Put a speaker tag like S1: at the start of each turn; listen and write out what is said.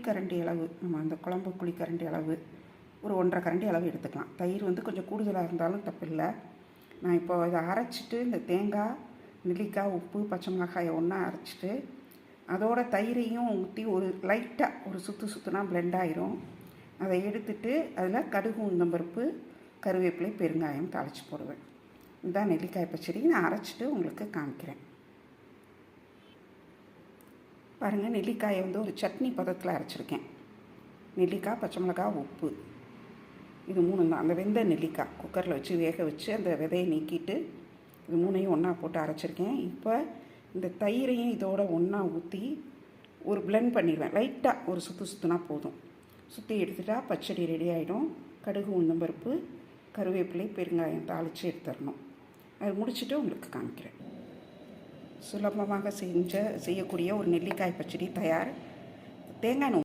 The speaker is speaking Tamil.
S1: குழிக்கரண்டி அளவு, நம்ம அந்த குழம்பு குழிக்கரண்டி அளவு ஒரு 1.5 கரண்டி அளவு எடுத்துக்கலாம். தயிர் வந்து கொஞ்சம் கூடுதலாக இருந்தாலும் தப்பு இல்லை. நான் இப்போ இதை அரைச்சிட்டு இந்த தேங்காய், நெல்லிக்காய், உப்பு, பச்சை மிளகாயை ஒன்றா அரைச்சிட்டு அதோட தயிரையும் ஊற்றி ஒரு லைட்டாக ஒரு சுற்றுனா பிளெண்ட் ஆயிரும். அதை எடுத்துட்டு அதில் கடுகு, உளுந்தம்பருப்பு, கருவேப்பிலை, பெருங்காயம் தாளித்து போடுவேன். இதுதான் நெல்லிக்காய் பச்சடி. நான் அரைச்சிட்டு உங்களுக்கு காமிக்கிறேன். பாருங்கள், நெல்லிக்காயை வந்து ஒரு சட்னி பதத்தில் அரைச்சிருக்கேன். நெல்லிக்காய், பச்சை மிளகாய், உப்பு, இது 3 தான். அந்த வெந்த நெல்லிக்காய் குக்கரில் வச்சு வேக வச்சு அந்த விதையை நீக்கிட்டு இது 3ஐயும் ஒன்றா போட்டு அரைச்சிருக்கேன். இப்போ இந்த தயிரையும் இதோட ஒன்றா ஊற்றி ஒரு பிளெண்ட் பண்ணிடுவேன். லைட்டாக ஒரு சுற்றுனா போதும். சுற்றி எடுத்துட்டா பச்சடி ரெடி ஆகிடும். கடுகு, உளுந்தம்பருப்பு, கருவேப்பிலை, பெருங்காயம் தாளித்து எடுத்துடணும். அது முடிச்சுட்டு உங்களுக்கு காமிக்கிறேன். சுலபமாக செய்யக்கூடிய ஒரு நெல்லிக்காய் பச்சடி தயார். தேங்காய்